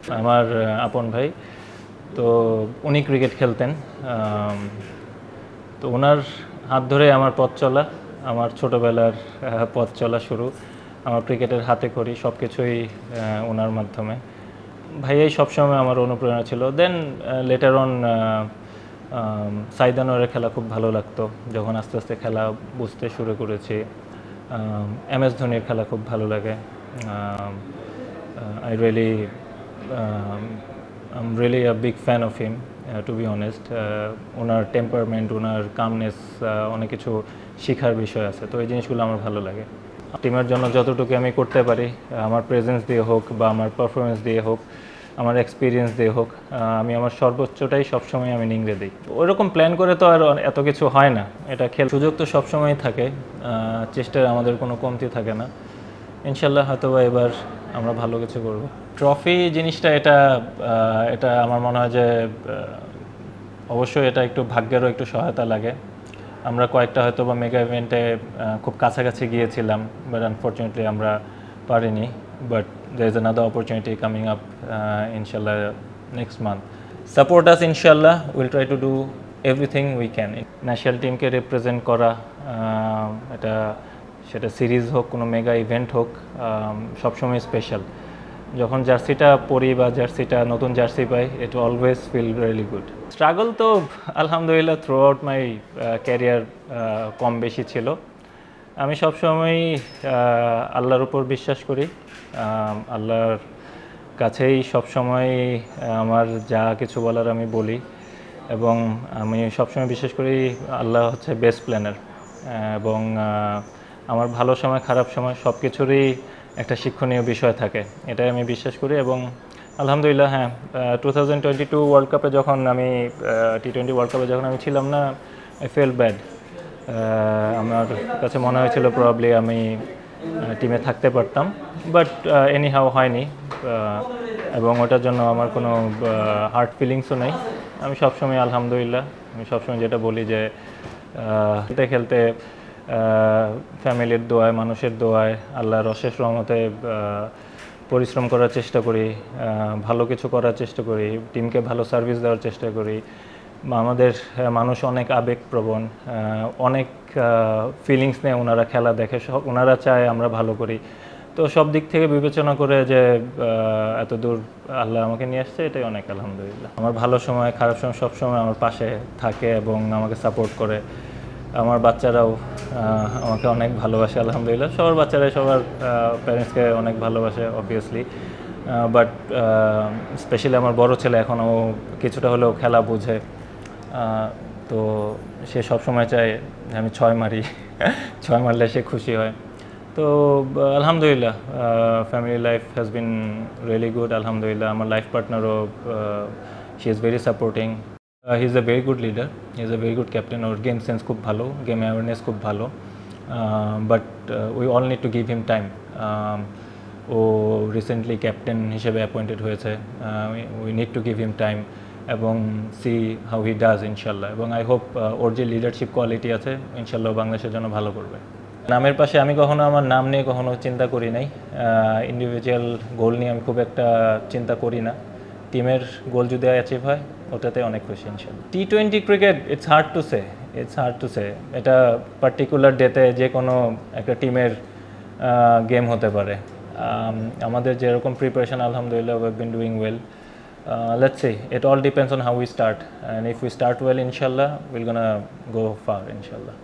আমার আপন ভাই। তো উনি ক্রিকেট খেলতেন। তো ওনার হাত ধরে আমার পথ চলা, আমার ছোটোবেলার পথ চলা শুরু। আমার ক্রিকেটের হাতে খড়ি সব কিছুই ওনার মাধ্যমে। ভাইয়াই সবসময় আমার অনুপ্রেরণা ছিল। দেন লেটার অন সাইদ আনোয়ারের খেলা খুব ভালো লাগতো যখন আস্তে আস্তে খেলা বুঝতে শুরু করেছি। MS ধোনির খেলা খুব ভালো লাগে। I really I'm really a big fan of him, to be honest. Owner temperament, owner calmness, অনেক কিছু শেখার বিষয় আছে, তো এই জিনিসগুলো আমার ভালো লাগে। টিমের জন্য যতটুকু আমি করতে পারি, আমার প্রেজেন্স দিয়ে হোক বা আমার পারফরমেন্স দিয়ে হোক, আমার এক্সপিরিয়েন্স দিয়ে হোক, আমি আমার সর্বোচ্চটাই সবসময় আমি নিংড়ে দিই। ওইরকম প্ল্যান করে তো আর এত কিছু হয় না। এটা সুযোগ তো সবসময় থাকে, চেষ্টার আমাদের কোনো কমতি থাকে না। ইনশাল্লাহ হয়তো বা এবার আমরা ভালো কিছু করব। ট্রফি জিনিসটা এটা আমার মনে হয় যে অবশ্যই এটা একটু ভাগ্যেরও একটু সহায়তা লাগে। আমরা কয়েকটা হয়তো বা মেগা ইভেন্টে খুব কাছাকাছি গিয়েছিলাম, বাট আনফর্চুনেটলি আমরা পারিনি। But there is another opportunity coming up, inshallah, next month. Support us, inshallah. We'll try to do everything we can. National টিমকে রিপ্রেজেন্ট করা, এটা সেটা সিরিজ হোক, কোনো মেগা ইভেন্ট হোক, সবসময় স্পেশাল। যখন জার্সিটা পরি বা জার্সিটা নতুন জার্সি পাই, it always feel really good. Struggle তো আলহামদুলিল্লাহ থ্রু আউট মাই ক্যারিয়ার কম বেশি ছিল। আমি সবসময়ই আল্লাহর উপর বিশ্বাস করি। আল্লাহর কাছেই সবসময় আমার যা কিছু বলার আমি বলি, এবং আমি সবসময় বিশ্বাস করি আল্লাহ হচ্ছে বেস্ট প্ল্যানার। এবং আমার ভালো সময় খারাপ সময় সব কিছুরই একটা শিক্ষণীয় বিষয় থাকে, এটাই আমি বিশ্বাস করি। এবং আলহামদুলিল্লাহ, হ্যাঁ, 2022 ওয়ার্ল্ড কাপে যখন আমি T20 ওয়ার্ল্ড কাপে যখন আমি ছিলাম না, আই ফেল ব্যাড। আমার কাছে মনে হয়েছিল প্রবাবলি আমি টিমে থাকতে পারতাম, বাট এনি হাউ হয়নি। এবং ওটার জন্য আমার কোনো হার্ট ফিলিংসও নেই। আমি সবসময় আলহামদুলিল্লাহ, আমি সবসময় যেটা বলি যে খেলতে খেলতে ফ্যামিলির দোয়ায়, মানুষের দোয়ায়, আল্লাহর অশেষ রহমতে পরিশ্রম করার চেষ্টা করি, ভালো কিছু করার চেষ্টা করি, টিমকে ভালো সার্ভিস দেওয়ার চেষ্টা করি। আমাদের মানুষ অনেক আবেগপ্রবণ, অনেক ফিলিংস নিয়ে ওনারা খেলা দেখে, ওনারা চায় আমরা ভালো করি। তো সব দিক থেকে বিবেচনা করে যে এত দূর আল্লাহ আমাকে নিয়ে আসছে, এটাই অনেক আলহামদুলিল্লাহ। আমার ভালো সময় খারাপ সময় সবসময় আমার পাশে থাকে এবং আমাকে সাপোর্ট করে। আমার বাচ্চারাও আমাকে অনেক ভালোবাসে আলহামদুলিল্লাহ। সবার বাচ্চারাই সবার প্যারেন্টসকে অনেক ভালোবাসে অবভিয়াসলি, বাট স্পেশালি আমার বড় ছেলে এখনও কিছুটা হলেও খেলা বুঝে। তো সে সবসময় চায় আমি 6 মারি, 6 মারলে সে খুশি হয়। তো আলহামদুলিল্লাহ, family life has been really good আলহামদুলিল্লাহ। আমার লাইফ পার্টনারও, she is very supporting. He is a very good leader, he is a very good captain. ওর গেম সেন্স খুব ভালো, গেম অ্যাওয়ারনেস খুব ভালো, but we all need to give him time. ও recently captain হিসেবে অ্যাপয়েন্টেড হয়েছে। We need to give him time এবং সি হাউ হি ডাজ ইনশাল্লাহ। এবং আই হোপ ওর যে লিডারশিপ কোয়ালিটি আছে ইনশাল্লাহ বাংলাদেশের জন্য ভালো করবে। নামের পাশে আমি কখনো আমার নাম নিয়ে কখনো চিন্তা করি নাই। ইন্ডিভিজুয়াল গোল নিয়ে আমি খুব একটা চিন্তা করি না। টিমের গোল যদি অ্যাচিভ হয় ওটাতে অনেক খুশি ইনশাল্লাহ। T20 cricket, it's hard to say. এটা পার্টিকুলার ডেতে যে কোনো একটা টিমের গেম হতে পারে। আমাদের যেরকম প্রিপারেশন আলহামদুলিল্লাহ we have been doing well. Let's see, it all depends on how we start, and if we start well inshallah we're gonna go far inshallah.